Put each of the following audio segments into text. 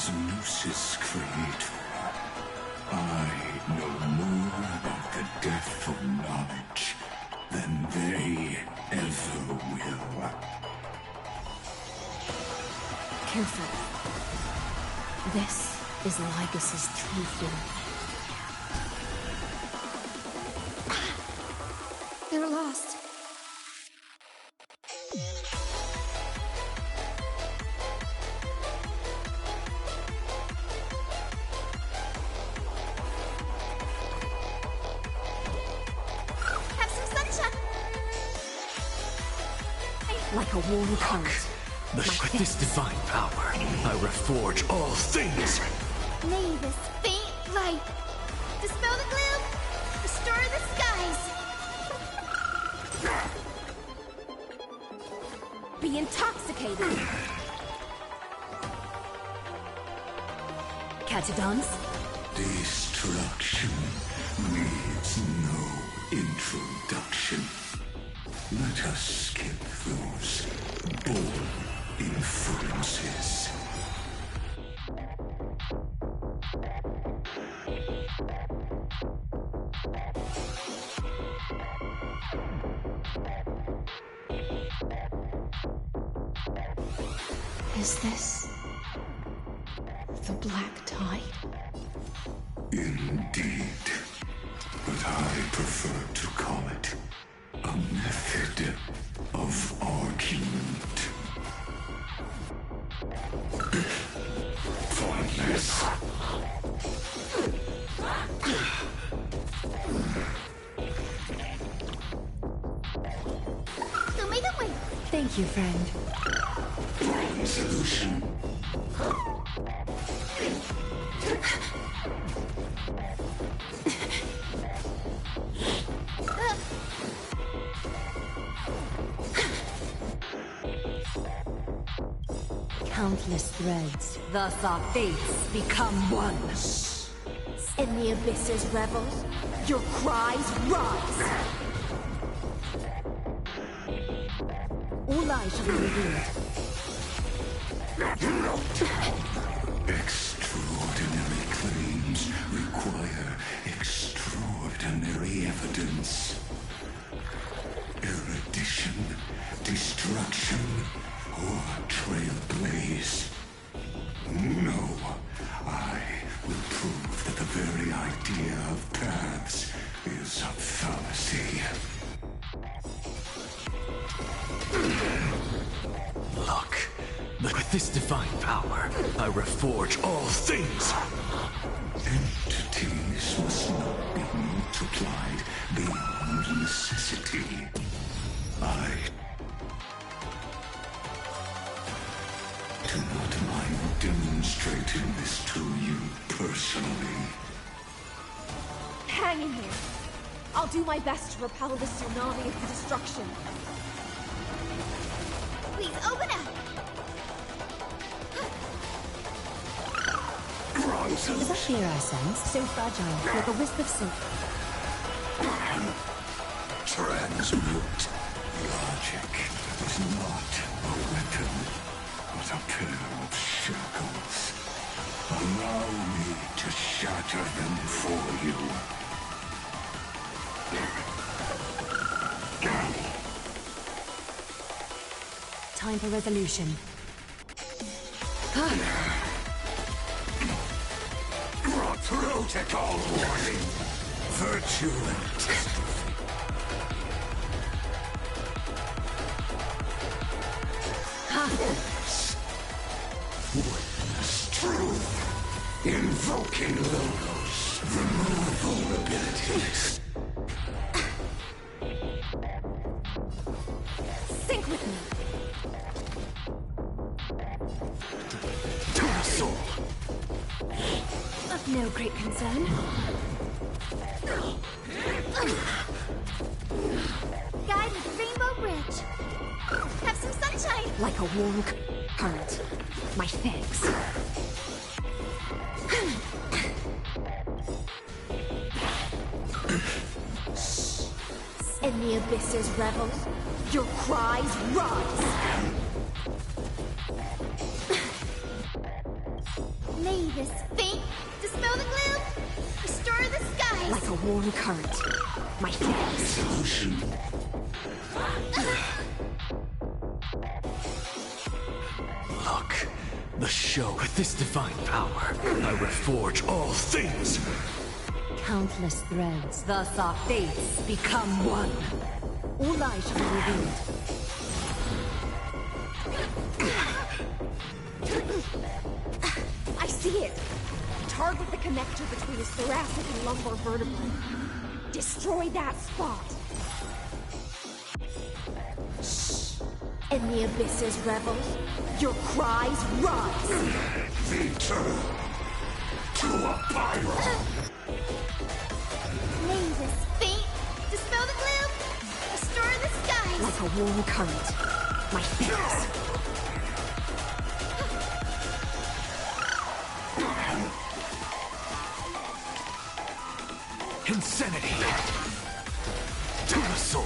as Lucis creator, I know more about the death of knowledge than they ever will. Careful. This is Lycus's true form. They're lost. Have some sunshine. Like a warm current. With this divine power, I reforge all things. May this faint light dispel the gloom, restore the skies. Be intoxicated. Catadons? Destruction needs no introduction. Let us skip those bold inferences. Is this the black tide? Indeed. But I prefer to call it a method of argument. Pointless. Who made it win? Thank you, friend. Wrong solution. Countless threads. Thus our fates become one. In the abyss's revels, your cries rise. All lies shall be revealed. Extraordinary claims require extraordinary evidence. Erudition, destruction, or trailblaze. No, I will prove that the very idea of paths is a fallacy. Look, with this divine power, I reforge all things. Entities must not be multiplied beyond necessity. I do not mind demonstrating this to you personally. Hang in here. I'll do my best to repel the tsunami of destruction. Please open up. Wrong Is that fear I sense? So fragile, like a wisp of silk. Transmute. Logic is not a weapon, but a pair of shackles. Allow me to shatter them for you. Time for resolution. Protocol warning. Virtue catastrophe. Witness truth. Invoking logos. Remove vulnerabilities. Sync with me. Tassel. Of no great concern. Guided Rainbow Bridge. Have some sunshine. Like a warm current. My thanks. In the abyss's revels, your cries rise. May this faint dispel the gloom, restore the skies. Like a warm current. My face. Solution. Look, the show. With this divine power, I reforge all things. Countless threads. Thus our fates become one. All lies shall be revealed. I see it! Target the connector between his thoracic and lumbar vertebrae. Destroy that spot! Shh! In the abyss's revels, your cries rise! Return to a pyro. May this faint dispel the gloom, restore the skies. Like a warm current. My face. Insanity to the soul.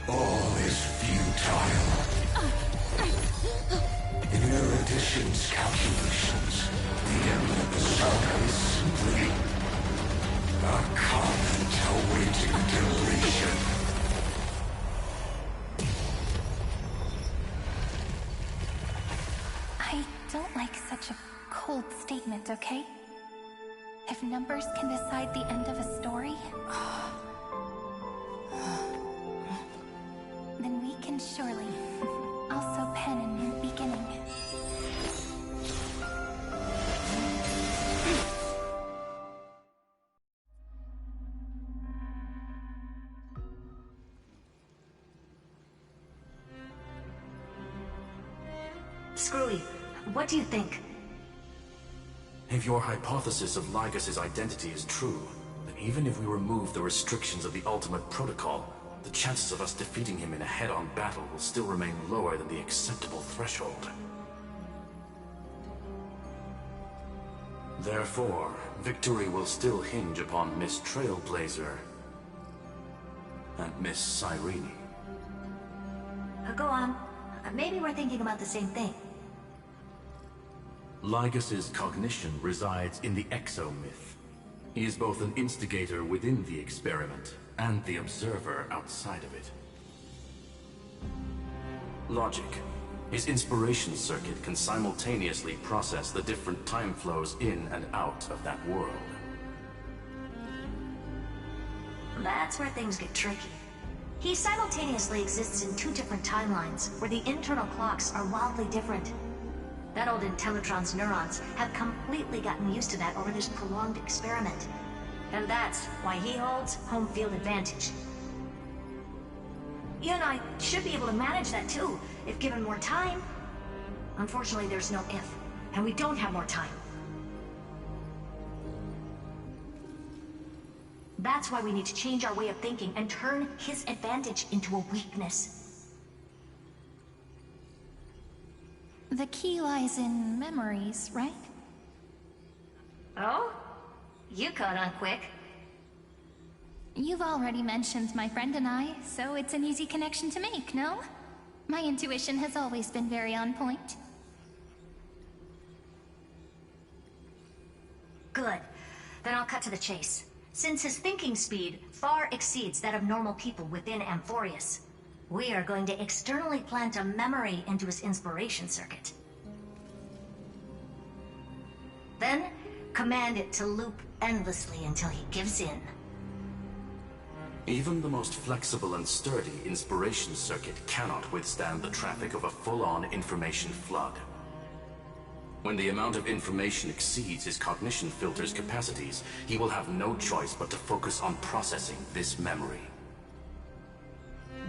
All is futile. In Erudition's calculations, the end of the saga is simply a comment awaiting deletion. I don't like such a cold statement, okay? If numbers can decide the end of a story, then we can surely also pen a new beginning. Screwy, what do you think? If your hypothesis of Lygas's identity is true, then even if we remove the restrictions of the ultimate protocol, the chances of us defeating him in a head-on battle will still remain lower than the acceptable threshold. Therefore, victory will still hinge upon Miss Trailblazer and Miss Cyrene. Go on. Maybe we're thinking about the same thing. Lygas's cognition resides in the exomyth. He is both an instigator within the experiment and the observer outside of it. Logic. His inspiration circuit can simultaneously process the different time flows in and out of that world. That's where things get tricky. He simultaneously exists in two different timelines, where the internal clocks are wildly different. That old Intellitron's neurons have completely gotten used to that over this prolonged experiment. And that's why he holds home field advantage. You and I should be able to manage that too, if given more time. Unfortunately, there's no if, and we don't have more time. That's why we need to change our way of thinking and turn his advantage into a weakness. The key lies in memories, right? Oh? You caught on quick. You've already mentioned my friend and I, so it's an easy connection to make, no? My intuition has always been very on point. Good. Then I'll cut to the chase. Since his thinking speed far exceeds that of normal people within Amphoreus, we are going to externally plant a memory into his inspiration circuit. Then, command it to loop endlessly until he gives in. Even the most flexible and sturdy inspiration circuit cannot withstand the traffic of a full-on information flood. When the amount of information exceeds his cognition filter's capacities, he will have no choice but to focus on processing this memory.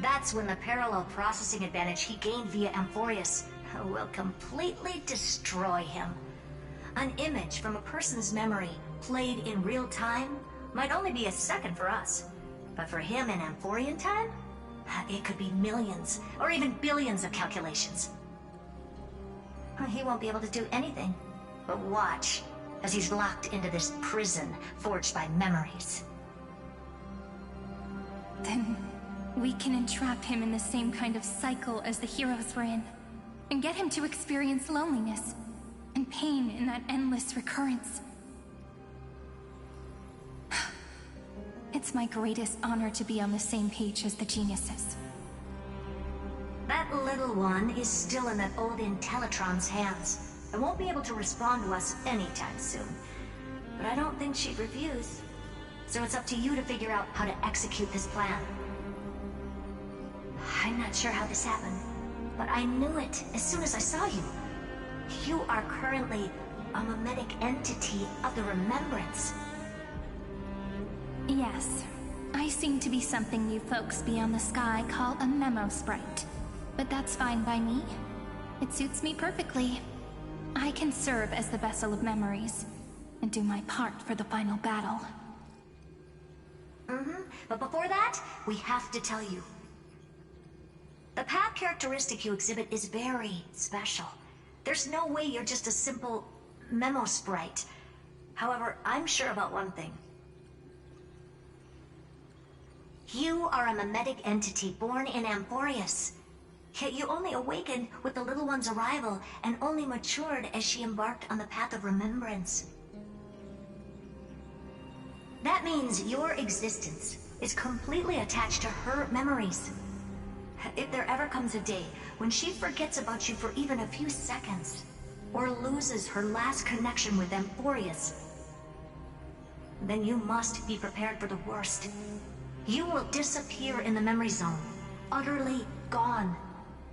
That's when the parallel processing advantage he gained via Amphoreus will completely destroy him. An image from a person's memory played in real time might only be a second for us. But for him in Amphorian time, it could be millions or even billions of calculations. He won't be able to do anything but watch as he's locked into this prison forged by memories. Then we can entrap him in the same kind of cycle as the heroes were in, and get him to experience loneliness and pain in that endless recurrence. It's my greatest honor to be on the same page as the geniuses. That little one is still in that old Intellitron's hands and won't be able to respond to us anytime soon. But I don't think she'd refuse. So it's up to you to figure out how to execute this plan. I'm not sure how this happened, but I knew it as soon as I saw you. You are currently a mimetic entity of the Remembrance. Yes, I seem to be something you folks beyond the sky call a memo sprite. But that's fine by me. It suits me perfectly. I can serve as the vessel of memories, and do my part for the final battle. But before that, we have to tell you. The path characteristic you exhibit is very special. There's no way you're just a simple memo sprite. However, I'm sure about one thing. You are a mimetic entity born in Amphoreus. Yet you only awakened with the little one's arrival and only matured as she embarked on the path of remembrance. That means your existence is completely attached to her memories. If there ever comes a day when she forgets about you for even a few seconds, or loses her last connection with Amphoreus, then you must be prepared for the worst. You will disappear in the memory zone, utterly gone,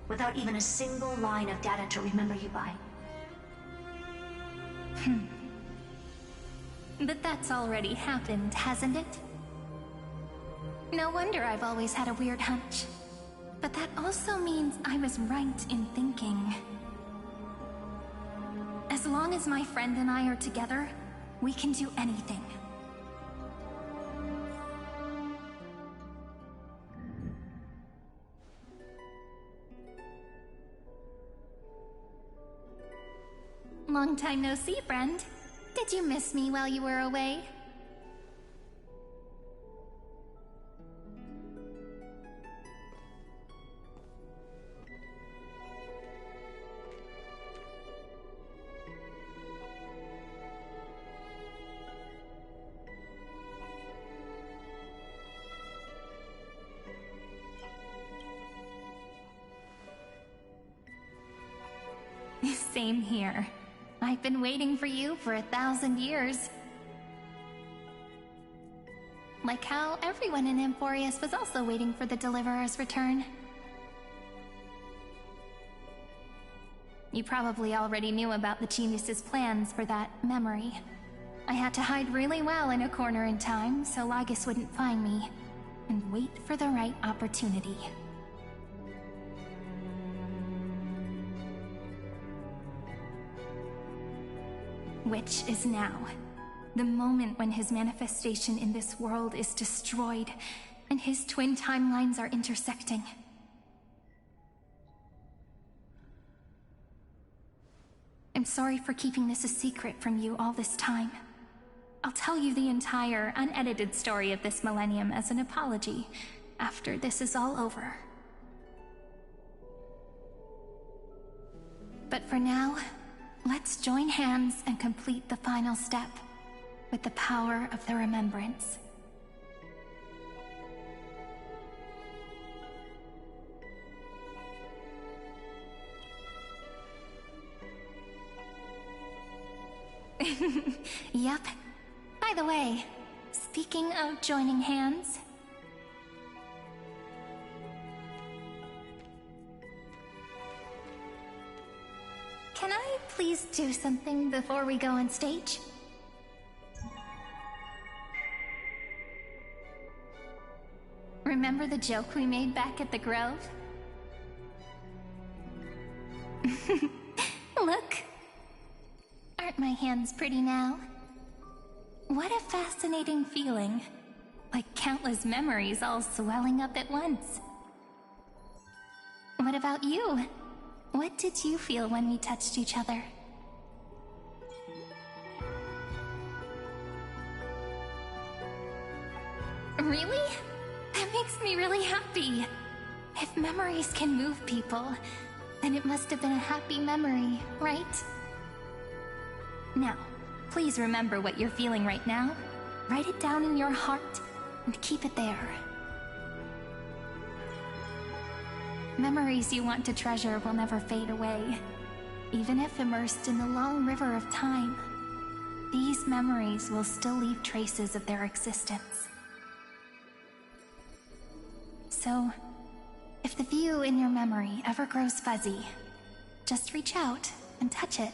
without even a single line of data to remember you by. But that's already happened, hasn't it? No wonder I've always had a weird hunch. But that also means I was right in thinking. As long as my friend and I are together, we can do anything. Long time no see, friend. Did you miss me while you were away? Same here. I've been waiting for you for 1,000 years. Like how everyone in Amphoreus was also waiting for the Deliverer's return. You probably already knew about the genius's plans for that memory. I had to hide really well in a corner in time so Lygus wouldn't find me, and wait for the right opportunity. Which is now. The moment when his manifestation in this world is destroyed, and his twin timelines are intersecting. I'm sorry for keeping this a secret from you all this time. I'll tell you the entire, unedited story of this millennium as an apology, after this is all over. But for now, let's join hands and complete the final step with the power of the remembrance. Yep. By the way, speaking of joining hands, can I please do something before we go on stage? Remember the joke we made back at the Grove? Look! Aren't my hands pretty now? What a fascinating feeling. Like countless memories all swelling up at once. What about you? What did you feel when we touched each other? Really? That makes me really happy. If memories can move people, then it must have been a happy memory, right? Now, please remember what you're feeling right now. Write it down in your heart and keep it there. Memories you want to treasure will never fade away. Even if immersed in the long river of time, these memories will still leave traces of their existence. So, if the view in your memory ever grows fuzzy, just reach out and touch it.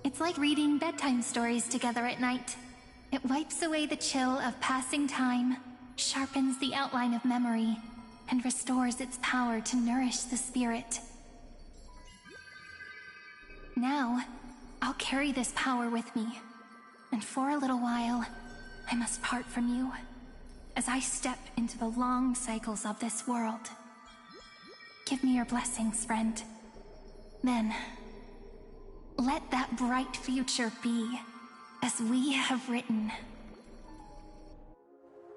It's like reading bedtime stories together at night. It wipes away the chill of passing time, sharpens the outline of memory, and restores its power to nourish the spirit. Now, I'll carry this power with me, and for a little while, I must part from you, as I step into the long cycles of this world. Give me your blessings, friend. Then, let that bright future be, as we have written.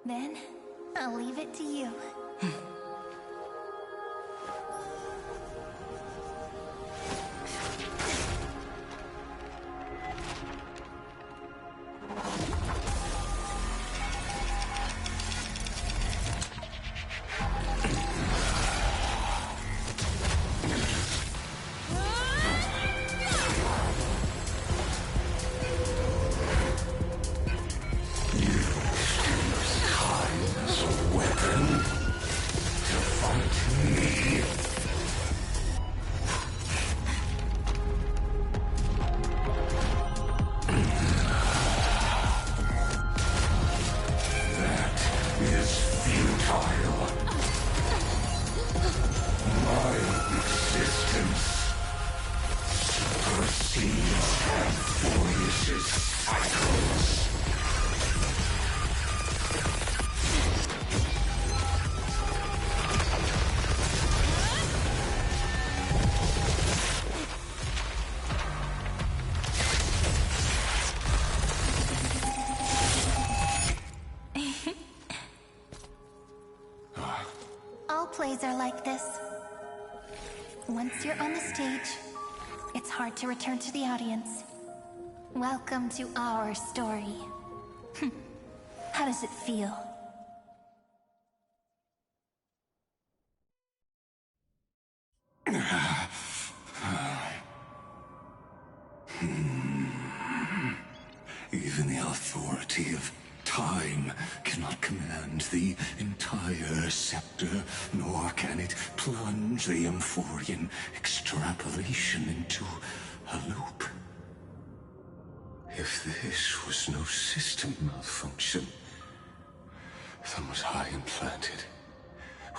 Then, I'll leave it to you. Plays are like this. Once you're on the stage, it's hard to return to the audience. Welcome to our story. How does it feel? Even the authority of time cannot command the entire scepter, nor can it plunge the Amphorean extrapolation into a loop. If this was no system malfunction, then was I implanted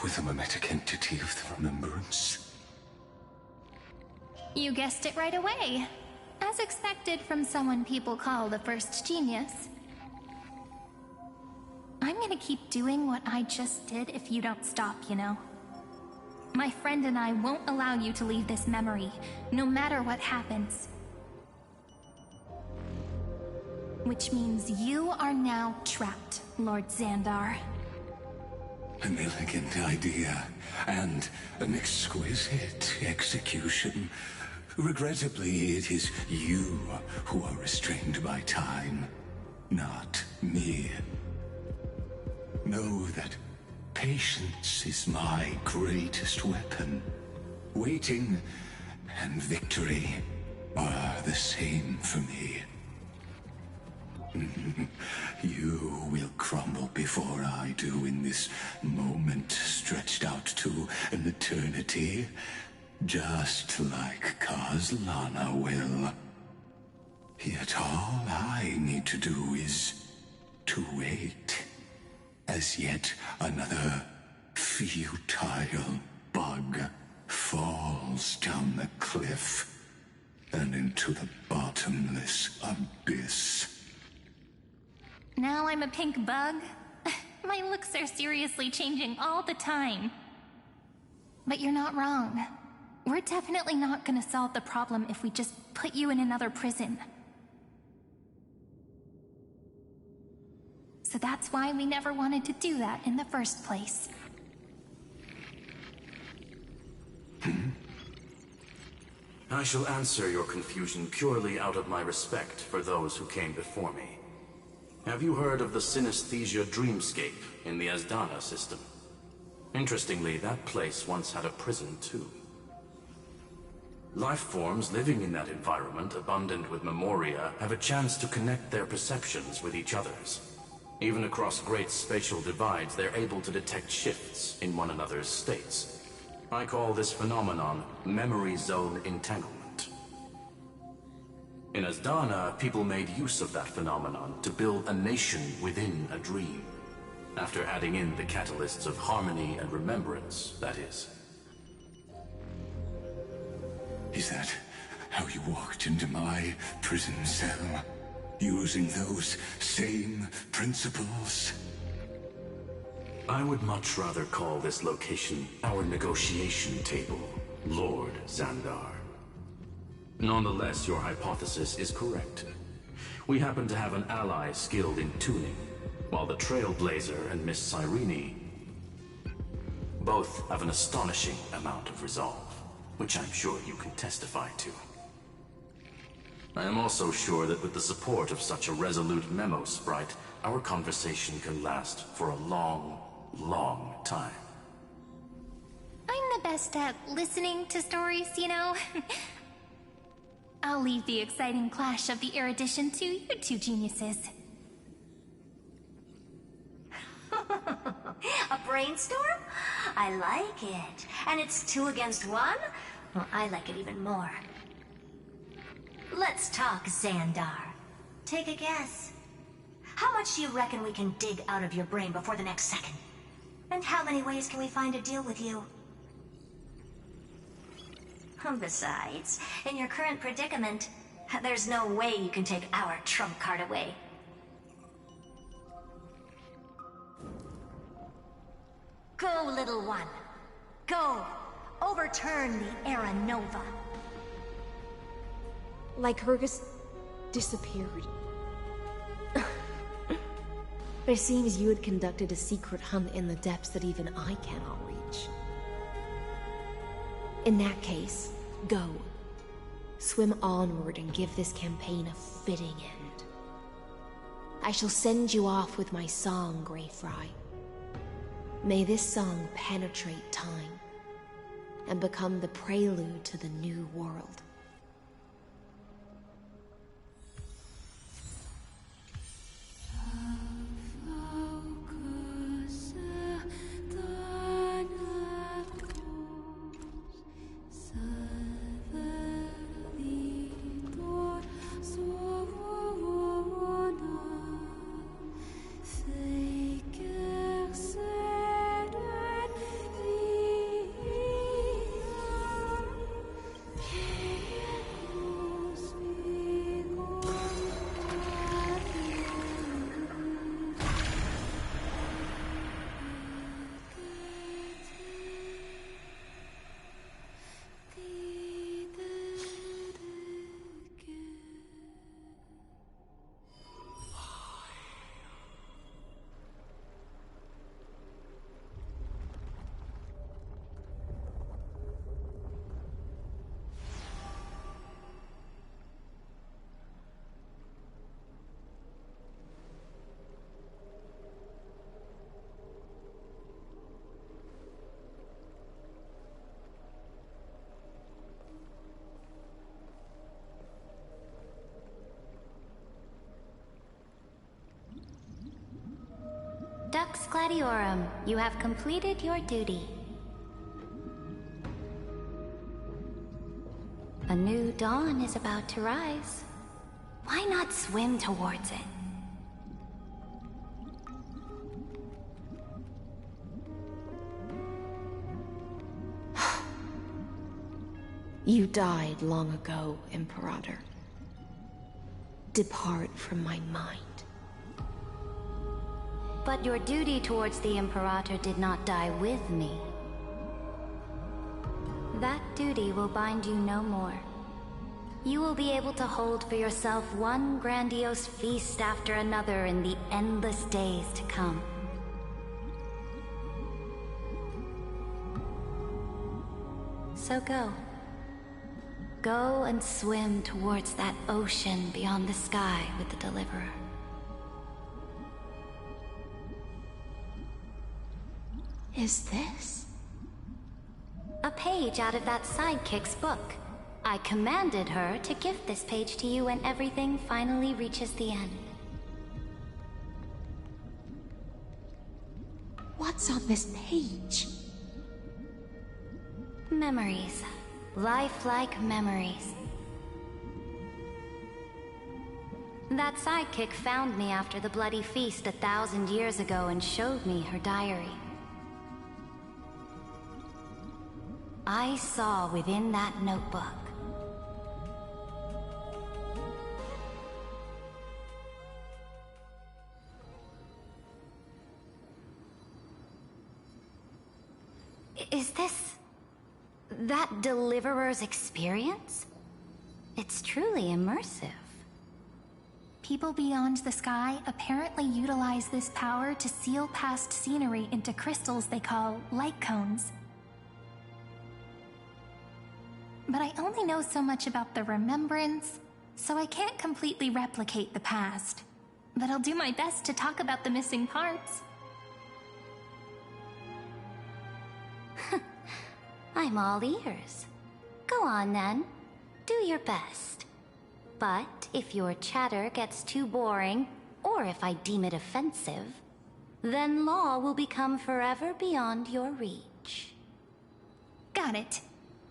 with a mimetic entity of the remembrance? You guessed it right away. As expected from someone people call the first genius. I'm gonna keep doing what I just did if you don't stop, you know? My friend and I won't allow you to leave this memory, no matter what happens. Which means you are now trapped, Lord Xandar. An elegant idea, and an exquisite execution. Regrettably, it is you who are restrained by time, not me. Know that patience is my greatest weapon. Waiting and victory are the same for me. You will crumble before I do in this moment stretched out to an eternity, just like Kozlana will. Yet all I need to do is to wait. as yet another futile bug falls down the cliff and into the bottomless abyss. Now I'm a pink bug? My looks are seriously changing all the time. But you're not wrong. We're definitely not gonna solve the problem if we just put you in another prison. So that's why we never wanted to do that in the first place. I shall answer your confusion purely out of my respect for those who came before me. Have you heard of the synesthesia dreamscape in the Asdana system? Interestingly, that place once had a prison too. Life forms living in that environment, abundant with memoria, have a chance to connect their perceptions with each other's. Even across great spatial divides, they're able to detect shifts in one another's states. I call this phenomenon memory zone entanglement. In Asdana, people made use of that phenomenon to build a nation within a dream. After adding in the catalysts of harmony and remembrance, that is. Is that how you walked into my prison cell? Using those same principles? I would much rather call this location our negotiation table, Lord Xandar. Nonetheless, your hypothesis is correct. We happen to have an ally skilled in tuning, while the Trailblazer and Miss Cyrene both have an astonishing amount of resolve, which I'm sure you can testify to. I am also sure that with the support of such a resolute memo sprite, our conversation can last for a long, long time. I'm the best at listening to stories, you know? I'll leave the exciting clash of the erudition to you two geniuses. A brainstorm? I like it. And it's 2 against 1? Well, I like it even more. Let's talk, Xandar. Take a guess. How much do you reckon we can dig out of your brain before the next second? And how many ways can we find to deal with you? Besides, in your current predicament, there's no way you can take our trump card away. Go, little one. Go. Overturn the Era Nova. Lycurgus disappeared. It seems you had conducted a secret hunt in the depths that even I cannot reach. In that case, go. Swim onward and give this campaign a fitting end. I shall send you off with my song, Greyfry. May this song penetrate time and become the prelude to the new world. Dux Gladiorum, you have completed your duty. A new dawn is about to rise. Why not swim towards it? You died long ago, Imperator. Depart from my mind. But your duty towards the Imperator did not die with me. That duty will bind you no more. You will be able to hold for yourself one grandiose feast after another in the endless days to come. So go. Go and swim towards that ocean beyond the sky with the Deliverer. Is this? A page out of that sidekick's book. I commanded her to gift this page to you when everything finally reaches the end. What's on this page? Memories. Lifelike memories. That sidekick found me after the bloody feast 1,000 years ago and showed me her diary. I saw within that notebook Is this that Deliverer's experience? It's truly immersive. People beyond the sky apparently utilize this power to seal past scenery into crystals they call light cones. But I only know so much about the remembrance, so I can't completely replicate the past. But I'll do my best to talk about the missing parts. I'm all ears. Go on then. Do your best. But if your chatter gets too boring, or if I deem it offensive, then law will become forever beyond your reach. Got it.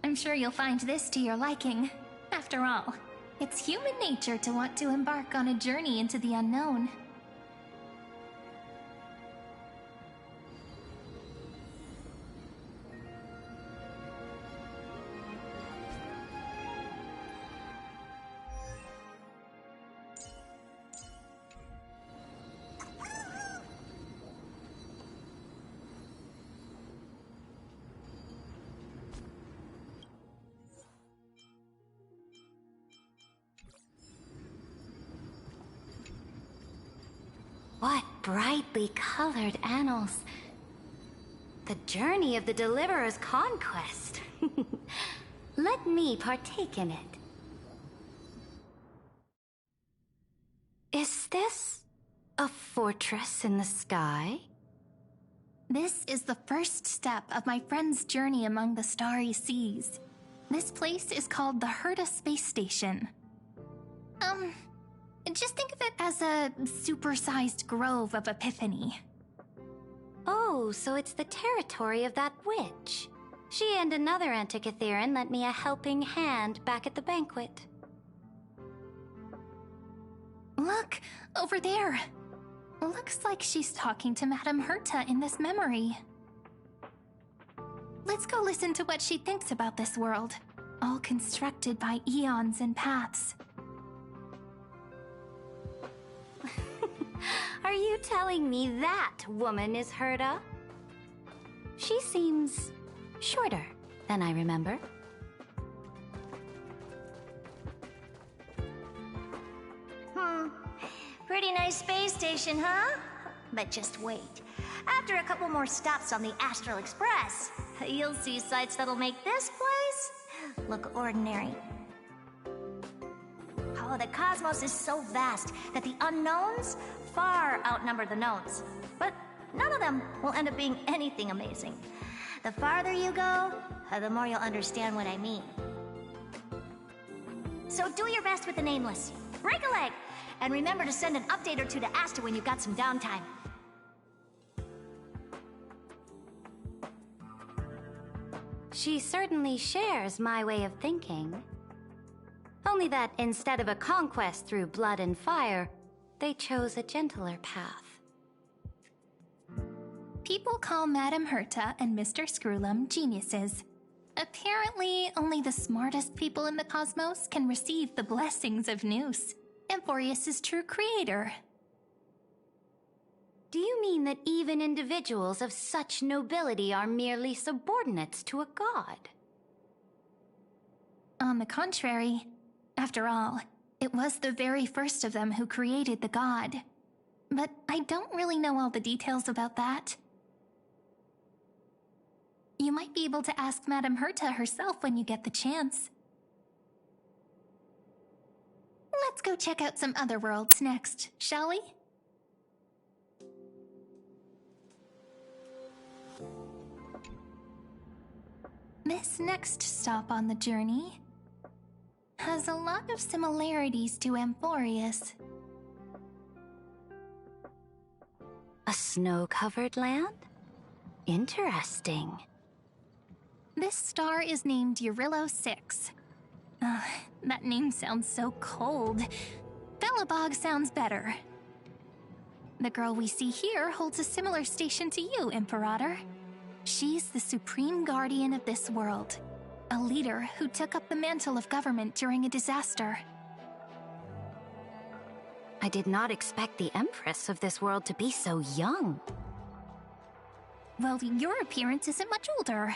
I'm sure you'll find this to your liking. After all, it's human nature to want to embark on a journey into the unknown. What brightly colored annals. The journey of the Deliverer's conquest. Let me partake in it. Is this a fortress in the sky? This is the first step of my friend's journey among the starry seas. This place is called the Herta Space Station. Just think of it as a supersized grove of Epiphany. Oh, so it's the territory of that witch. She and another Antikytheran lent me a helping hand back at the banquet. Look, over there. Looks like she's talking to Madame Herta in this memory. Let's go listen to what she thinks about this world, all constructed by eons and paths. Are you telling me that woman is Herta? She seems shorter than I remember. Pretty nice space station, huh? But just wait. After a couple more stops on the Astral Express, you'll see sights that'll make this place look ordinary. Oh, the cosmos is so vast that the unknowns far outnumber the knowns. But none of them will end up being anything amazing. The farther you go, the more you'll understand what I mean. So do your best with the nameless. Break a leg! And remember to send an update or two to Asta when you've got some downtime. She certainly shares my way of thinking. Only that instead of a conquest through blood and fire, they chose a gentler path. People call Madame Herta and Mr. Screwlum geniuses. Apparently, only the smartest people in the cosmos can receive the blessings of Nous, Amphoreus' true creator. Do you mean that even individuals of such nobility are merely subordinates to a god? On the contrary, after all, it was the very first of them who created the god. But I don't really know all the details about that. You might be able to ask Madame Herta herself when you get the chance. Let's go check out some other worlds next, shall we? This next stop on the journey has a lot of similarities to Amphoreus. A snow-covered land? Interesting. This star is named Eurillo 6. That name sounds so cold. Belobog sounds better. The girl we see here holds a similar station to you, Imperator. She's the supreme guardian of this world, a leader who took up the mantle of government during a disaster. I did not expect the Empress of this world to be so young. Well, your appearance isn't much older.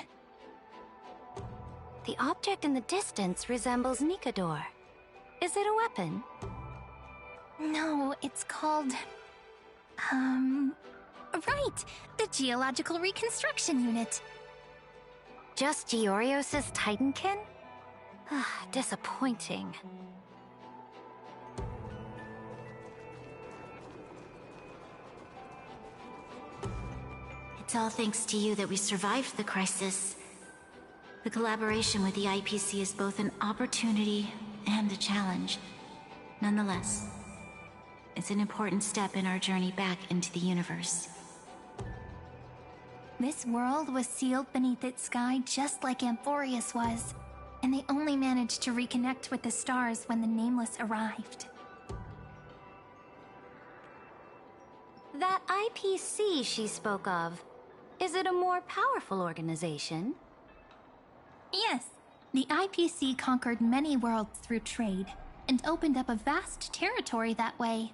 The object in the distance resembles Nikador. Is it a weapon? No, it's called... Right! The Geological Reconstruction Unit. Just Georios' Titankin? Disappointing. It's all thanks to you that we survived the crisis. The collaboration with the IPC is both an opportunity and a challenge. Nonetheless, it's an important step in our journey back into the universe. This world was sealed beneath its sky just like Amphoreus was, and they only managed to reconnect with the stars when the Nameless arrived. That IPC she spoke of, is it a more powerful organization? Yes, the IPC conquered many worlds through trade, and opened up a vast territory that way.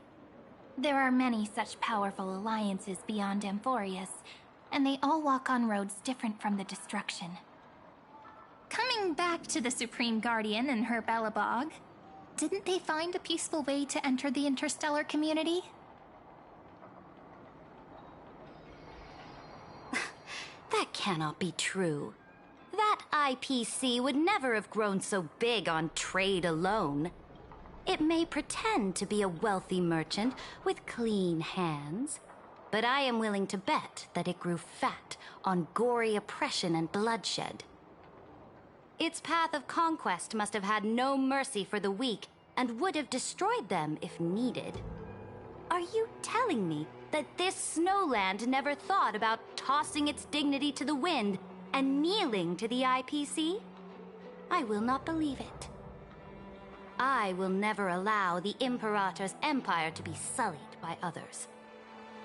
There are many such powerful alliances beyond Amphoreus, and they all walk on roads different from the destruction. Coming back to the Supreme Guardian and her Belobog, didn't they find a peaceful way to enter the interstellar community? That cannot be true. That IPC would never have grown so big on trade alone. It may pretend to be a wealthy merchant with clean hands, but I am willing to bet that it grew fat on gory oppression and bloodshed. Its path of conquest must have had no mercy for the weak and would have destroyed them if needed. Are you telling me that this snowland never thought about tossing its dignity to the wind and kneeling to the IPC? I will not believe it. I will never allow the Imperator's empire to be sullied by others.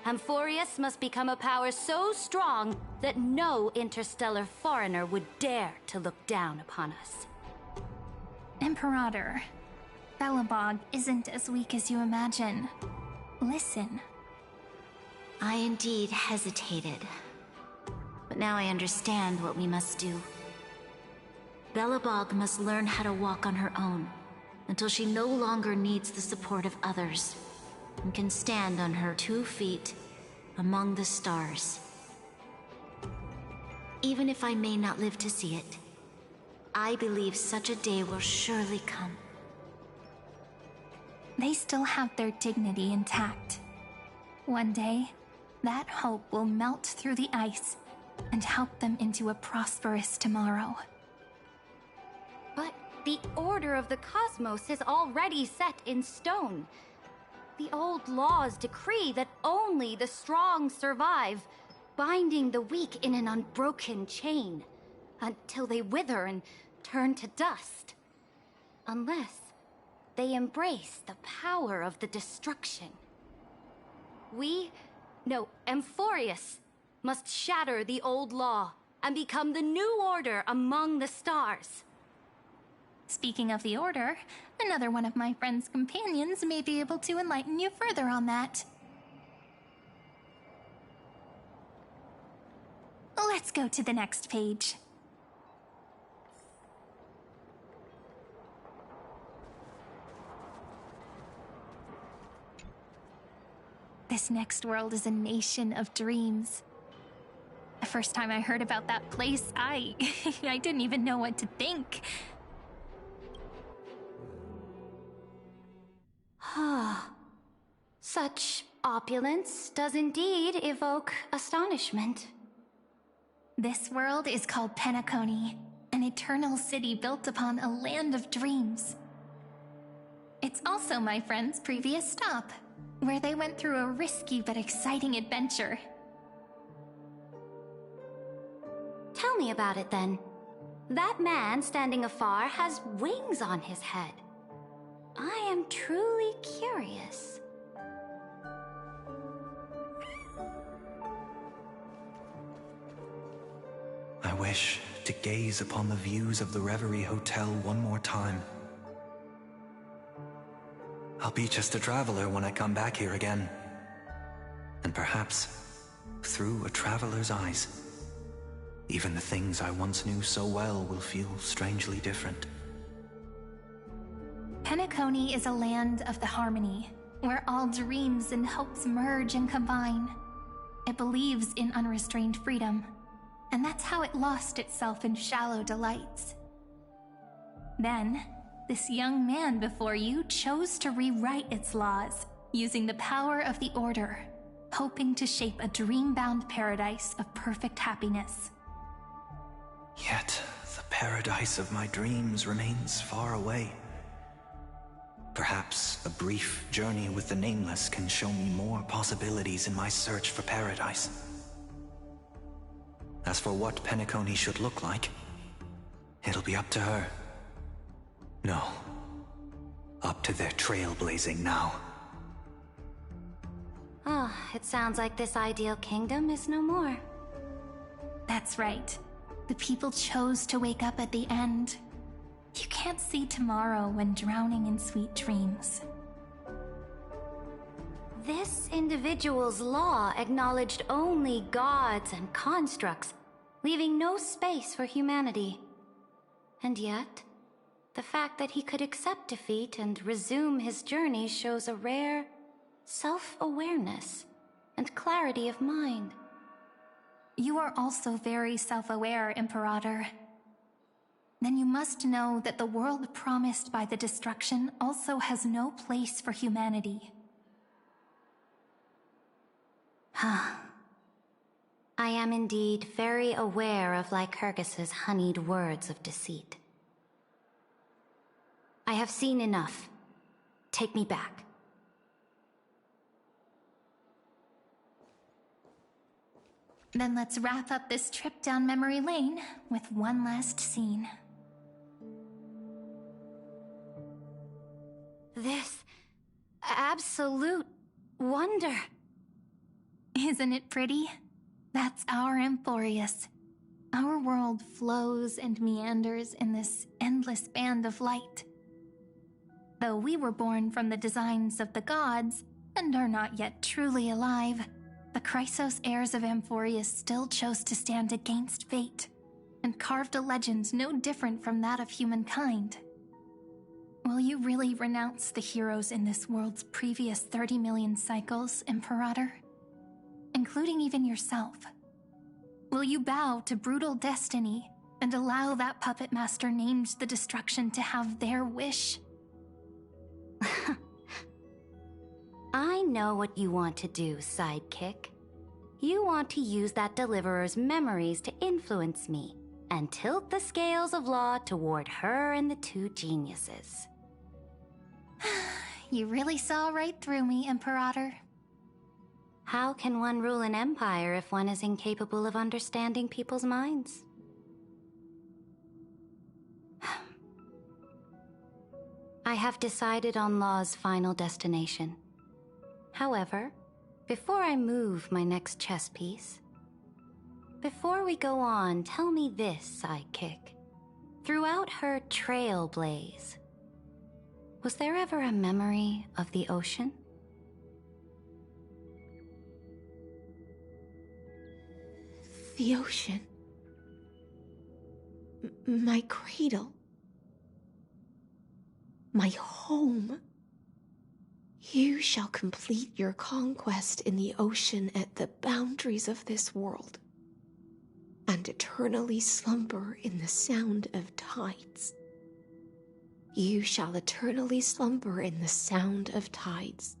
Amphoreus must become a power so strong that no interstellar foreigner would dare to look down upon us. Imperator, Belobog isn't as weak as you imagine. Listen. I indeed hesitated. But now I understand what we must do. Belobog must learn how to walk on her own, until she no longer needs the support of others, and can stand on her 2 feet among the stars. Even if I may not live to see it, I believe such a day will surely come. They still have their dignity intact. One day, that hope will melt through the ice and help them into a prosperous tomorrow. But the order of the cosmos is already set in stone. The old laws decree that only the strong survive, binding the weak in an unbroken chain, until they wither and turn to dust. Unless they embrace the power of the destruction. Amphoreus must shatter the old law and become the new order among the stars. Speaking of the Order, another one of my friend's companions may be able to enlighten you further on that. Let's go to the next page. This next world is a nation of dreams. The first time I heard about that place, I didn't even know what to think. Such opulence does indeed evoke astonishment. This world is called Penacony, an eternal city built upon a land of dreams. It's also my friend's previous stop, where they went through a risky but exciting adventure. Tell me about it then. That man standing afar has wings on his head. I am truly curious. I wish to gaze upon the views of the Reverie Hotel one more time. I'll be just a traveler when I come back here again. And perhaps, through a traveler's eyes, even the things I once knew so well will feel strangely different. Penacony is a land of the harmony, where all dreams and hopes merge and combine. It believes in unrestrained freedom, and that's how it lost itself in shallow delights. Then, this young man before you chose to rewrite its laws, using the power of the Order, hoping to shape a dream-bound paradise of perfect happiness. Yet, the paradise of my dreams remains far away. Perhaps a brief journey with the Nameless can show me more possibilities in my search for paradise. As for what Penacony should look like, it'll be up to her. No, up to their trailblazing now. It sounds like this ideal kingdom is no more. That's right. The people chose to wake up at the end. You can't see tomorrow when drowning in sweet dreams. This individual's law acknowledged only gods and constructs, leaving no space for humanity. And yet, the fact that he could accept defeat and resume his journey shows a rare self-awareness and clarity of mind. You are also very self-aware, Imperator. Then you must know that the world promised by the destruction also has no place for humanity. I am indeed very aware of Lycurgus's honeyed words of deceit. I have seen enough. Take me back. Then let's wrap up this trip down memory lane with one last scene. This absolute wonder. Isn't it pretty? That's our Amphoreus. Our world flows and meanders in this endless band of light. Though we were born from the designs of the gods and are not yet truly alive, the Chrysos heirs of Amphoreus still chose to stand against fate and carved a legend no different from that of humankind. Will you really renounce the heroes in this world's previous 30 million cycles, Imperator? Including even yourself. Will you bow to brutal destiny and allow that puppet master named the destruction to have their wish? I know what you want to do, sidekick. You want to use that deliverer's memories to influence me and tilt the scales of law toward her and the two geniuses. You really saw right through me, Imperator. How can one rule an empire if one is incapable of understanding people's minds? I have decided on Law's final destination. However, before I move my next chess piece, Before we go on, tell me this, sidekick. Throughout her trailblaze, was there ever a memory of the ocean? The ocean. My cradle. My home. You shall complete your conquest in the ocean at the boundaries of this world, and eternally slumber in the sound of tides. You shall eternally slumber in the sound of tides,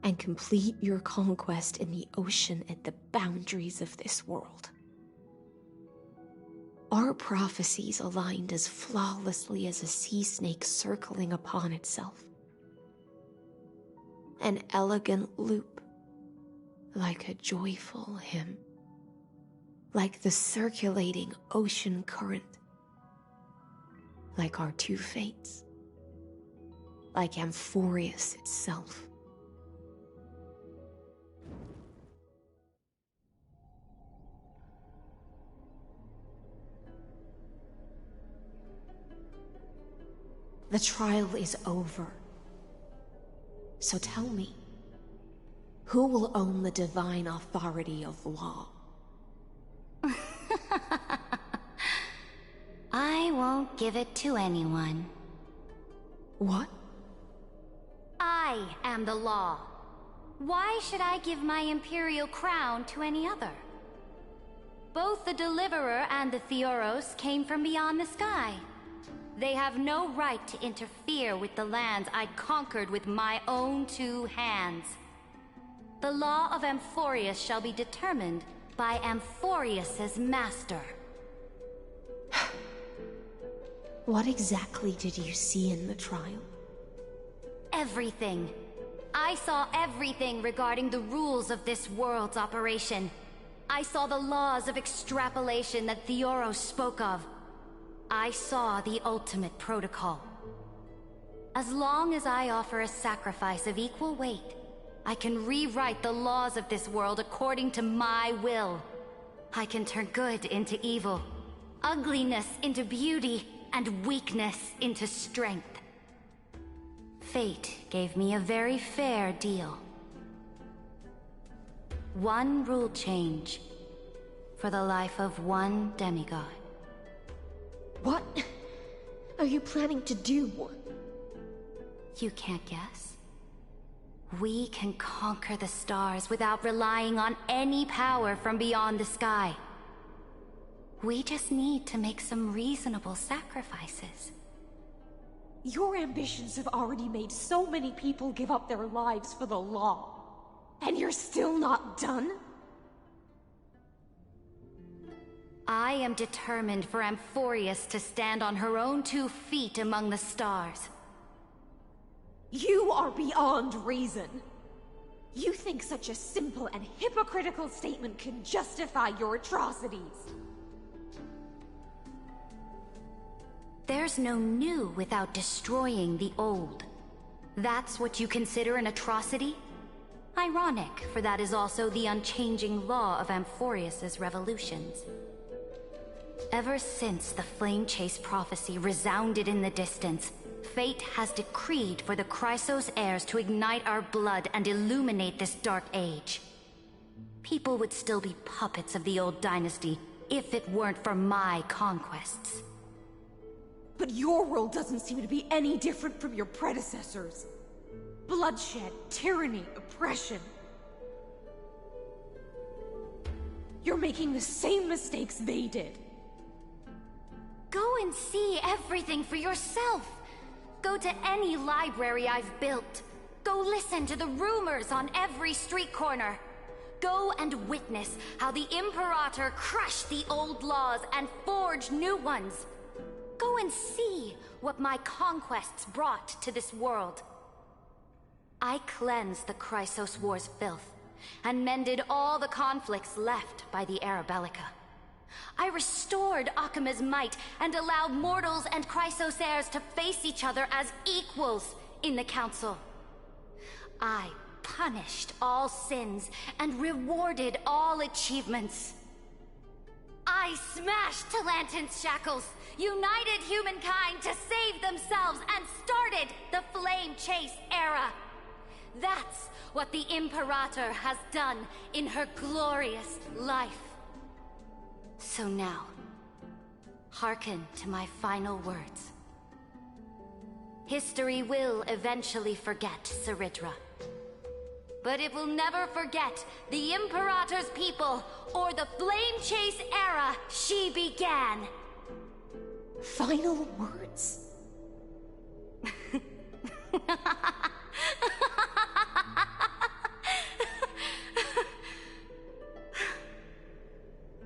and complete your conquest in the ocean at the boundaries of this world. Our prophecies aligned as flawlessly as a sea snake circling upon itself. An elegant loop, like a joyful hymn, like the circulating ocean current, like our two fates, like Amphoreus itself. The trial is over. So tell me, who will own the divine authority of law? I won't give it to anyone. What? I am the law. Why should I give my imperial crown to any other? Both the Deliverer and the Theoros came from beyond the sky. They have no right to interfere with the lands I conquered with my own two hands. The law of Amphoreus shall be determined by Amphoreus's master. What exactly did you see in the trial? Everything. I saw everything regarding the rules of this world's operation. I saw the laws of extrapolation that Theoros spoke of. I saw the ultimate protocol. As long as I offer a sacrifice of equal weight, I can rewrite the laws of this world according to my will. I can turn good into evil, ugliness into beauty, and weakness into strength. Fate gave me a very fair deal. One rule change for the life of one demigod. What are you planning to do? You can't guess? We can conquer the stars without relying on any power from beyond the sky. We just need to make some reasonable sacrifices. Your ambitions have already made so many people give up their lives for the law. And you're still not done? I am determined for Amphoreus to stand on her own 2 feet among the stars. You are beyond reason. You think such a simple and hypocritical statement can justify your atrocities. There's no new without destroying the old. That's what you consider an atrocity? Ironic, for that is also the unchanging law of Amphoreus's revolutions. Ever since the Flame Chase prophecy resounded in the distance, fate has decreed for the Chrysos heirs to ignite our blood and illuminate this dark age. People would still be puppets of the old dynasty if it weren't for my conquests. But your world doesn't seem to be any different from your predecessors. Bloodshed, tyranny, oppression. You're making the same mistakes they did. Go and see everything for yourself. Go to any library I've built. Go listen to the rumors on every street corner. Go and witness how the Imperator crushed the old laws and forged new ones. Go and see what my conquests brought to this world. I cleansed the Chrysos War's filth, and mended all the conflicts left by the Era Bellica. I restored Akima's might, and allowed mortals and Chrysos heirs to face each other as equals in the Council. I punished all sins, and rewarded all achievements. I smashed Talantin's shackles, united humankind to save themselves, and started the Flame Chase era. That's what the Imperator has done in her glorious life. So now, hearken to my final words. History will eventually forget Ceridra. But it will never forget the Imperator's people or the Flame Chase era she began. Final words?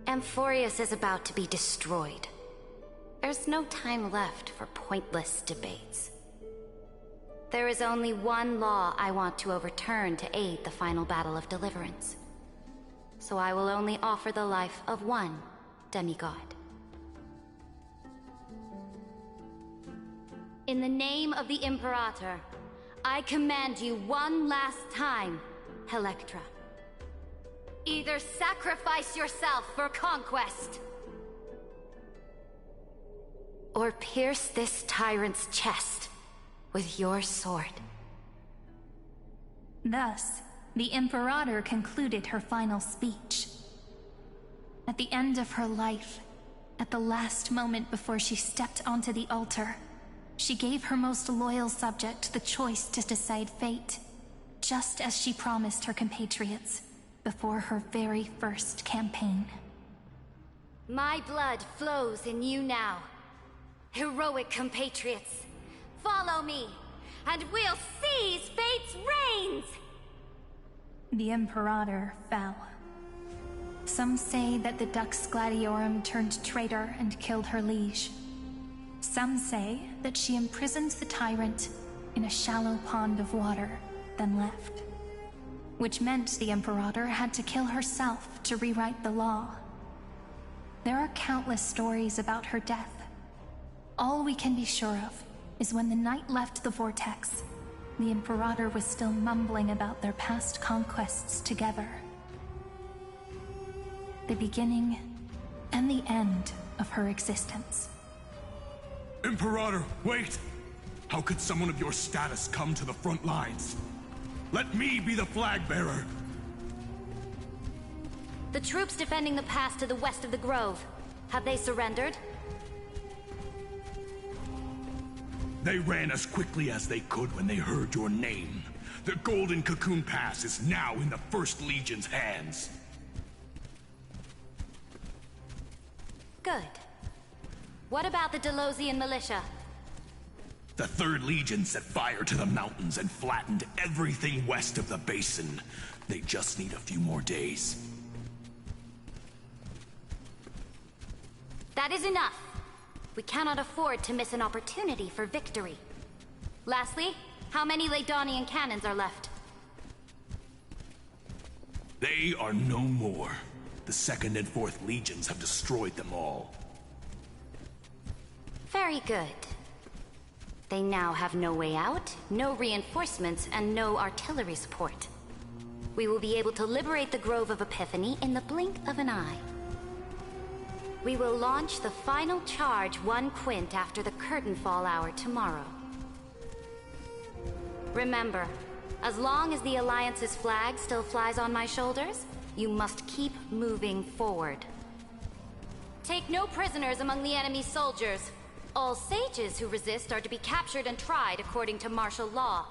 Amphoreus is about to be destroyed. There's no time left for pointless debates. There is only one law I want to overturn to aid the final battle of deliverance. So I will only offer the life of one demigod. In the name of the Imperator, I command you one last time, Electra. Either sacrifice yourself for conquest, or pierce this tyrant's chest with your sword. Thus, the Imperator concluded her final speech. At the end of her life, at the last moment before she stepped onto the altar, she gave her most loyal subject the choice to decide fate, just as she promised her compatriots before her very first campaign. My blood flows in you now. Heroic compatriots, follow me, and we'll seize fate's reins! The Imperator fell. Some say that the Dux Gladiorum turned traitor and killed her liege. Some say that she imprisoned the tyrant in a shallow pond of water, then left. Which meant the Imperator had to kill herself to rewrite the law. There are countless stories about her death. All we can be sure of is when the knight left the vortex, the Imperator was still mumbling about their past conquests together. The beginning and the end of her existence. Imperator, wait! How could someone of your status come to the front lines? Let me be the flag bearer! The troops defending the pass to the west of the grove, have they surrendered? They ran as quickly as they could when they heard your name. The Golden Cocoon Pass is now in the First Legion's hands. Good. What about the Delosian militia? The Third Legion set fire to the mountains and flattened everything west of the basin. They just need a few more days. That is enough. We cannot afford to miss an opportunity for victory. Lastly, how many Ladonian cannons are left? They are no more. The Second and Fourth Legions have destroyed them all. Very good. They now have no way out, no reinforcements, and no artillery support. We will be able to liberate the Grove of Epiphany in the blink of an eye. We will launch the final charge 1 quint after the curtain fall hour tomorrow. Remember, as long as the Alliance's flag still flies on my shoulders, you must keep moving forward. Take no prisoners among the enemy's soldiers. All sages who resist are to be captured and tried according to martial law.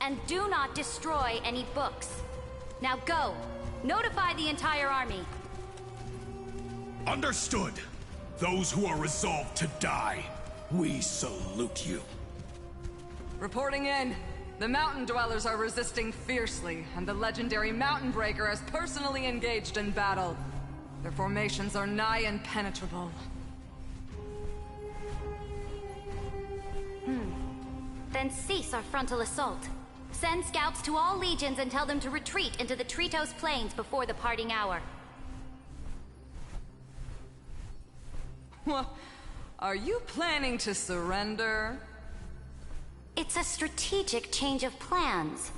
And do not destroy any books. Now go! Notify the entire army. Understood. Those who are resolved to die, we salute you. Reporting in. The mountain dwellers are resisting fiercely, and the legendary Mountain Breaker has personally engaged in battle. Their formations are nigh impenetrable. Then cease our frontal assault. Send scouts to all legions and tell them to retreat into the Tritos Plains before the parting hour. What? Are you planning to surrender? It's a strategic change of plans.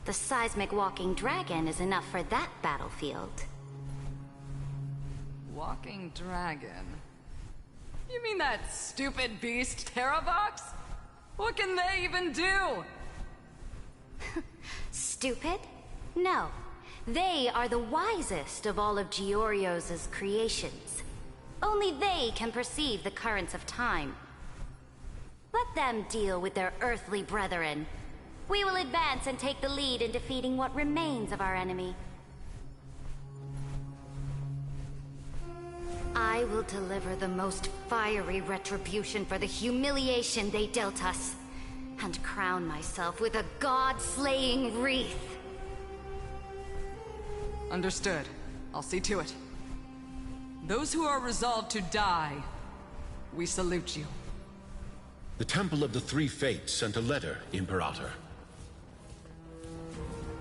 The seismic walking dragon is enough for that battlefield. Walking dragon? You mean that stupid beast, Terravox? What can they even do? Stupid? No. They are the wisest of all of Giorio's creations. Only they can perceive the currents of time. Let them deal with their earthly brethren. We will advance and take the lead in defeating what remains of our enemy. I will deliver the most fiery retribution for the humiliation they dealt us, and crown myself with a god-slaying wreath. Understood. I'll see to it. Those who are resolved to die, we salute you. The Temple of the Three Fates sent a letter, Imperator.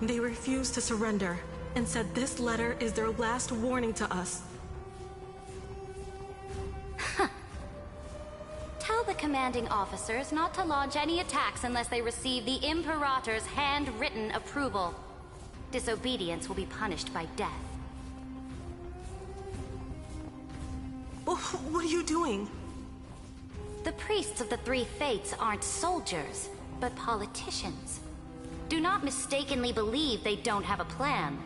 They refused to surrender, and said this letter is their last warning to us. Tell the commanding officers not to launch any attacks unless they receive the Imperator's handwritten approval. Disobedience will be punished by death. What are you doing? The priests of the Three Fates aren't soldiers, but politicians. Do not mistakenly believe they don't have a plan.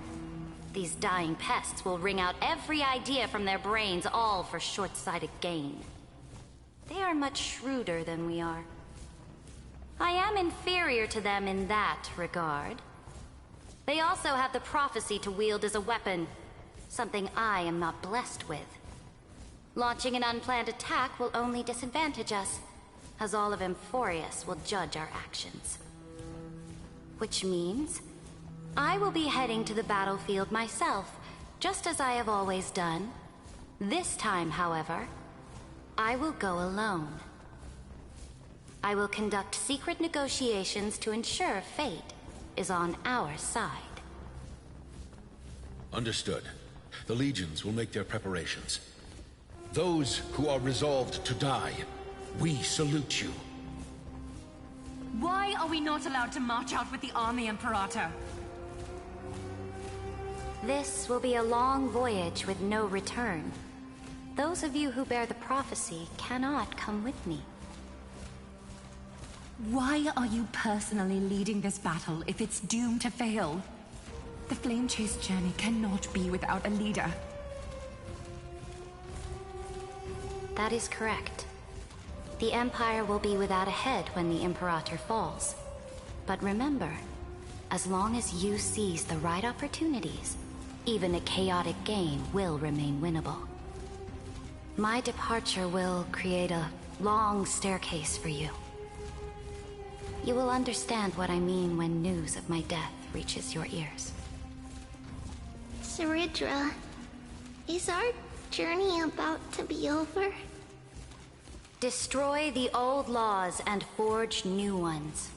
These dying pests will wring out every idea from their brains, all for short-sighted gain. They are much shrewder than we are. I am inferior to them in that regard. They also have the prophecy to wield as a weapon, something I am not blessed with. Launching an unplanned attack will only disadvantage us, as all of Amphoreus will judge our actions. Which means, I will be heading to the battlefield myself, just as I have always done. This time, however, I will go alone. I will conduct secret negotiations to ensure fate is on our side. Understood. The legions will make their preparations. Those who are resolved to die, we salute you. Why are we not allowed to march out with the army, Imperator? This will be a long voyage with no return. Those of you who bear the prophecy cannot come with me. Why are you personally leading this battle if it's doomed to fail? The Flame Chase journey cannot be without a leader. That is correct. The Empire will be without a head when the Imperator falls. But remember, as long as you seize the right opportunities, even a chaotic game will remain winnable. My departure will create a long staircase for you. You will understand what I mean when news of my death reaches your ears. Saridra, is our journey about to be over? Destroy the old laws and forge new ones.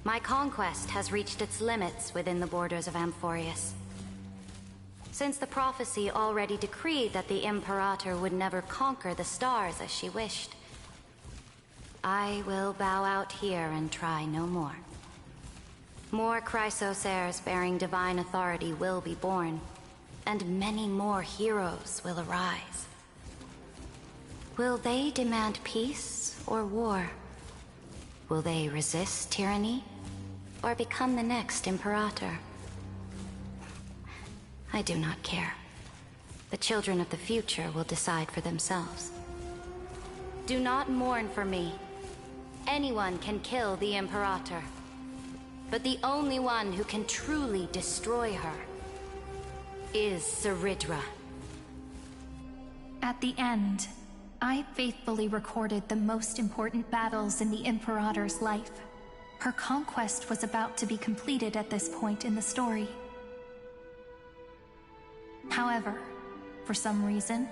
My conquest has reached its limits within the borders of Amphoreus. Since the prophecy already decreed that the Imperator would never conquer the stars as she wished, I will bow out here and try no more. More Chrysos heirs bearing divine authority will be born, and many more heroes will arise. Will they demand peace or war? Will they resist tyranny or become the next Imperator? I do not care. The children of the future will decide for themselves. Do not mourn for me. Anyone can kill the Imperator, but the only one who can truly destroy her is Saridra. At the end, I faithfully recorded the most important battles in the Imperator's life. Her conquest was about to be completed at this point in the story. However, for some reason,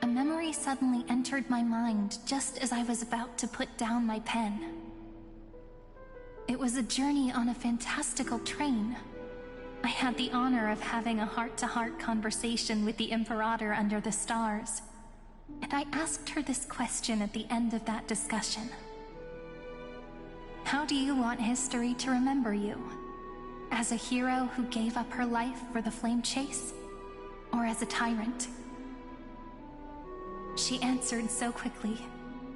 a memory suddenly entered my mind just as I was about to put down my pen. It was a journey on a fantastical train. I had the honor of having a heart-to-heart conversation with the Imperator under the stars, and I asked her this question at the end of that discussion. How do you want history to remember you? As a hero who gave up her life for the Flame Chase? or as a tyrant? She answered so quickly,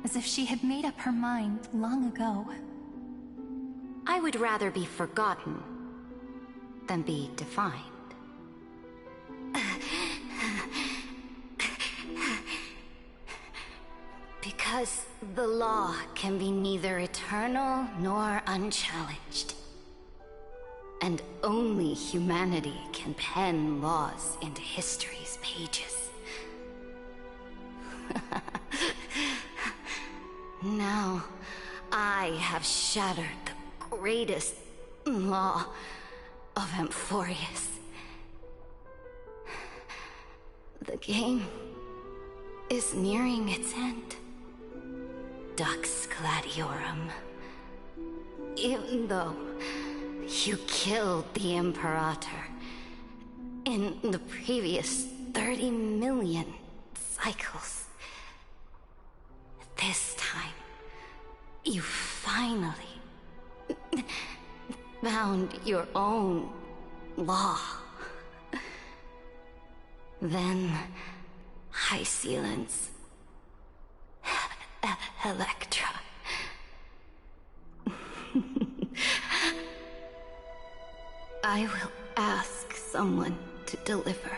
as if she had made up her mind long ago. I would rather be forgotten than be defined. Because the law can be neither eternal nor unchallenged. And only humanity can pen laws into history's pages. Now, I have shattered the greatest law of Amphoreus. The game is nearing its end. Dux Gladiorum. Even though you killed the Imperator in the previous 30 million cycles, this time, you finally found your own law. Then, High Sealants, Electra. I will ask someone to deliver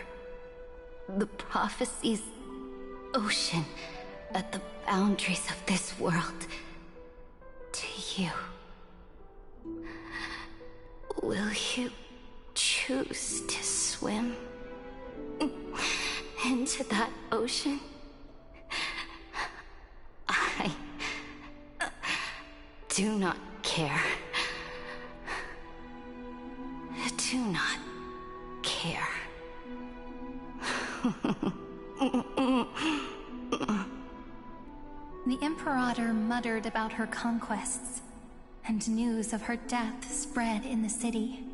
the prophecy's ocean at the boundaries of this world to you. Will you choose to swim into that ocean? I do not care. Do not care. The Imperator muttered about her conquests, and news of her death spread in the city.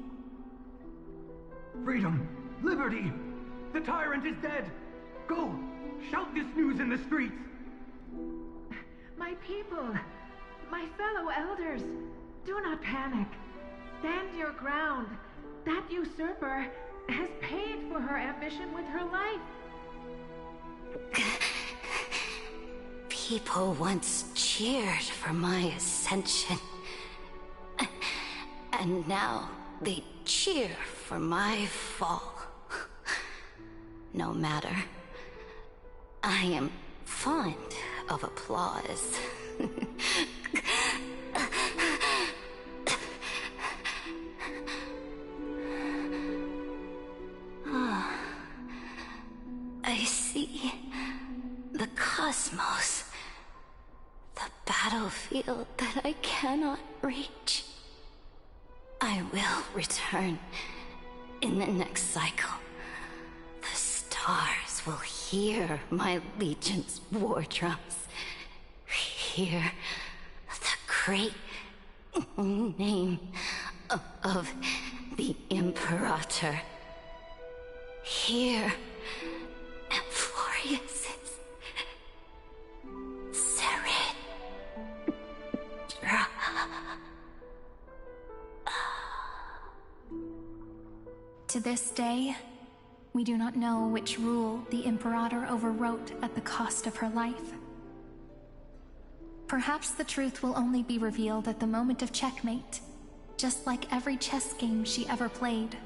Freedom! Liberty! The tyrant is dead! Go! Shout this news in the streets! My people, my fellow elders, do not panic. Stand your ground. That usurper has paid for her ambition with her life. People once cheered for my ascension. And now they cheer for my fall. No matter. I am fond of applause. I see the cosmos, the battlefield that I cannot reach. I will return in the next cycle. The stars will hear my legion's war drums. Hear the great name of the Imperator. Hear Amphoreus's Sered. To this day, we do not know which rule the Imperator overwrote at the cost of her life. Perhaps the truth will only be revealed at the moment of checkmate, just like every chess game she ever played.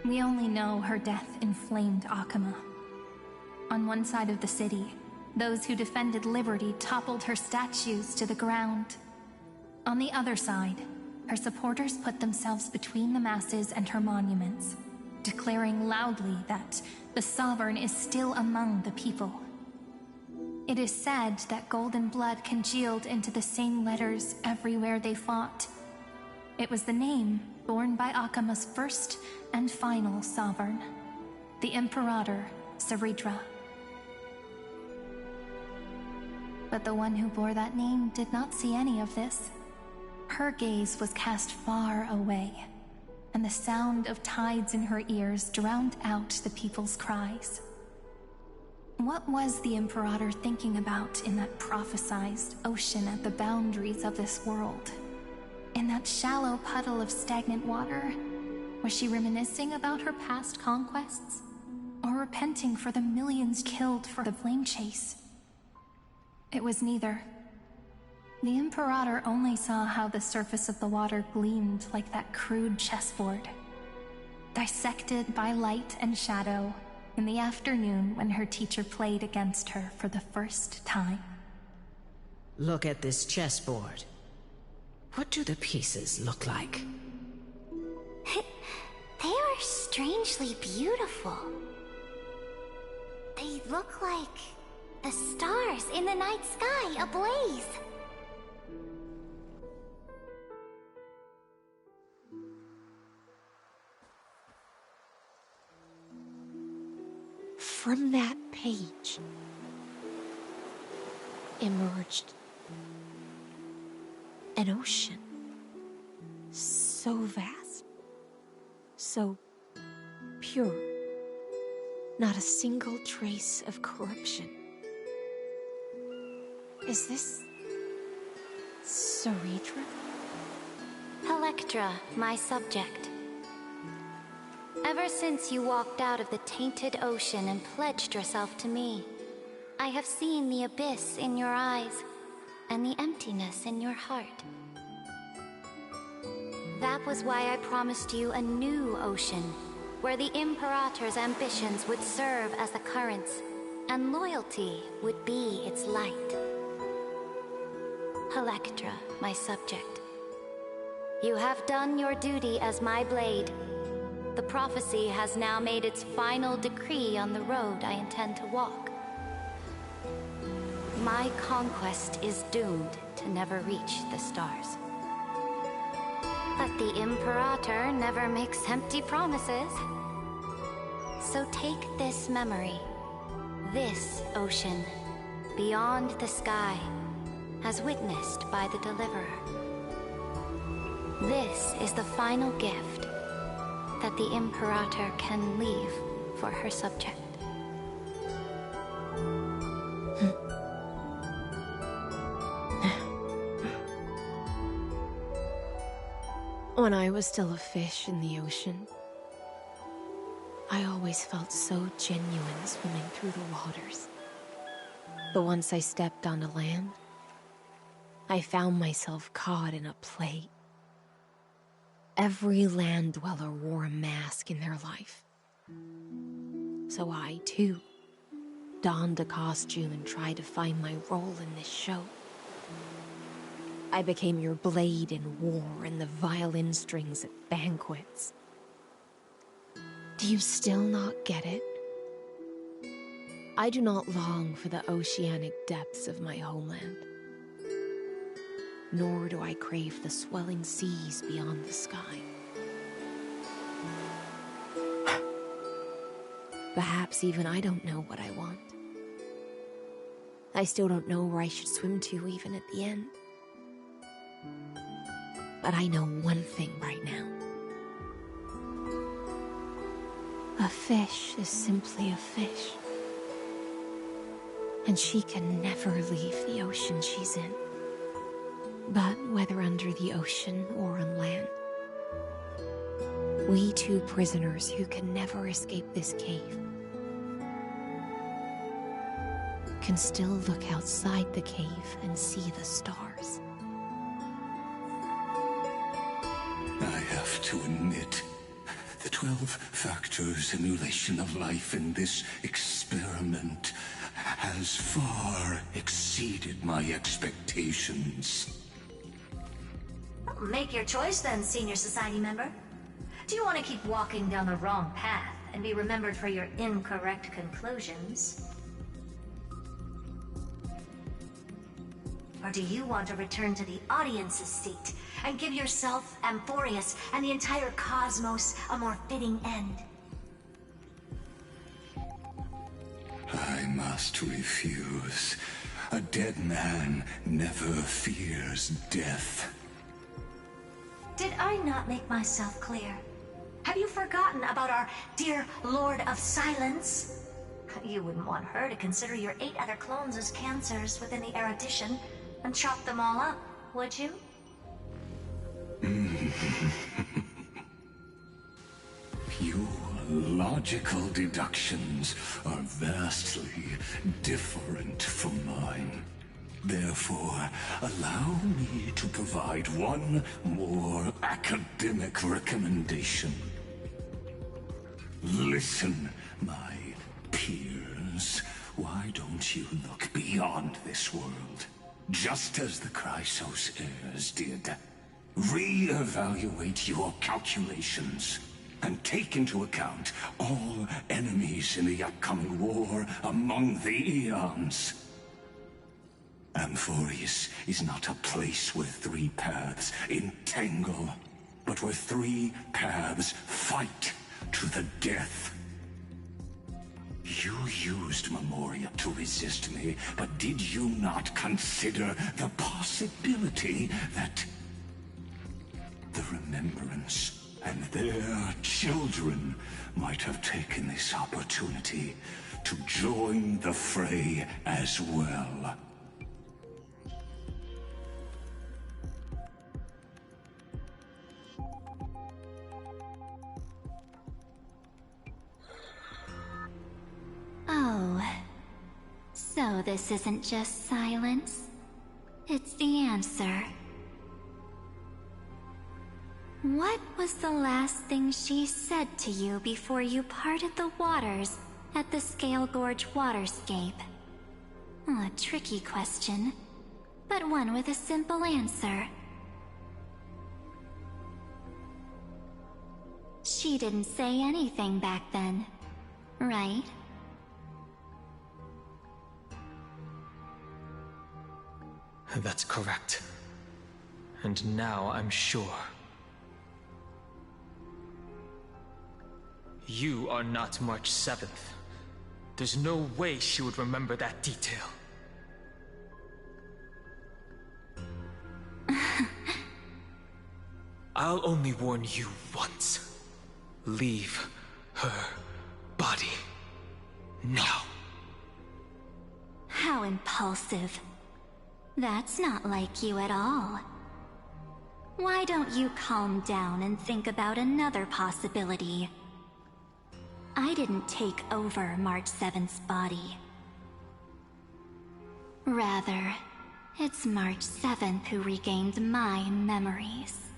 We only know her death inflamed Akama. On one side of the city, those who defended liberty toppled her statues to the ground. On the other side, her supporters put themselves between the masses and her monuments, declaring loudly that the Sovereign is still among the people. It is said that golden blood congealed into the same letters everywhere they fought. It was the name borne by Akama's first and final Sovereign, the Imperator Seredra. But the one who bore that name did not see any of this. Her gaze was cast far away, and the sound of tides in her ears drowned out the people's cries. What was the Imperator thinking about in that prophesized ocean at the boundaries of this world? In that shallow puddle of stagnant water? Was she reminiscing about her past conquests? Or repenting for the millions killed for the flame chase? It was neither. The Imperator only saw how the surface of the water gleamed like that crude chessboard, dissected by light and shadow in the afternoon when her teacher played against her for the first time. Look at this chessboard. What do the pieces look like? They are strangely beautiful. They look like the stars in the night sky ablaze. From that page emerged an ocean so vast, so pure, not a single trace of corruption. Is this Ceredra? Electra, my subject. Ever since you walked out of the tainted ocean and pledged yourself to me, I have seen the abyss in your eyes and the emptiness in your heart. That was why I promised you a new ocean, where the Imperator's ambitions would serve as the currents, and loyalty would be its light. Electra, my subject. You have done your duty as my blade. The prophecy has now made its final decree on the road I intend to walk. My conquest is doomed to never reach the stars. But the Imperator never makes empty promises. So take this memory, this ocean, beyond the sky, as witnessed by the Deliverer. This is the final gift that the Imperator can leave for her subject. When I was still a fish in the ocean, I always felt so genuine swimming through the waters. But once I stepped onto land, I found myself caught in a play. Every land dweller wore a mask in their life. So I, too, donned a costume and tried to find my role in this show. I became your blade in war and the violin strings at banquets. Do you still not get it? I do not long for the oceanic depths of my homeland. Nor do I crave the swelling seas beyond the sky. Perhaps even I don't know what I want. I still don't know where I should swim to even at the end. But I know one thing right now. A fish is simply a fish. And she can never leave the ocean she's in. But whether under the ocean or on land, we two prisoners who can never escape this cave can still look outside the cave and see the stars. I have to admit, the 12-factor simulation of life in this experiment has far exceeded my expectations. Make your choice then, Senior Society member. Do you want to keep walking down the wrong path and be remembered for your incorrect conclusions? Or do you want to return to the audience's seat and give yourself, Amphoreus, and the entire cosmos a more fitting end? I must refuse. A dead man never fears death. Did I not make myself clear? Have you forgotten about our dear Lord of Silence? You wouldn't want her to consider your 8 other clones as cancers within the erudition and chop them all up, would you? Your logical deductions are vastly different from mine. Therefore, allow me to provide one more academic recommendation. Listen, my peers. Why don't you look beyond this world? Just as the Chrysos heirs did. Re-evaluate your calculations, and take into account all enemies in the upcoming war among the Eons. Amphoreus is not a place where three paths entangle, but where three paths fight to the death. You used Memoria to resist me, but did you not consider the possibility that the Remembrance and their children might have taken this opportunity to join the fray as well? Oh, so this isn't just silence. It's the answer. What was the last thing she said to you before you parted the waters at the Scale Gorge waterscape? A tricky question, but one with a simple answer. She didn't say anything back then, right? That's correct. And now I'm sure. You are not March 7th. There's no way she would remember that detail. I'll only warn you once. Leave her body now. How impulsive. That's not like you at all. Why don't you calm down and think about another possibility? I didn't take over March 7th's body. Rather, it's March 7th who regained my memories.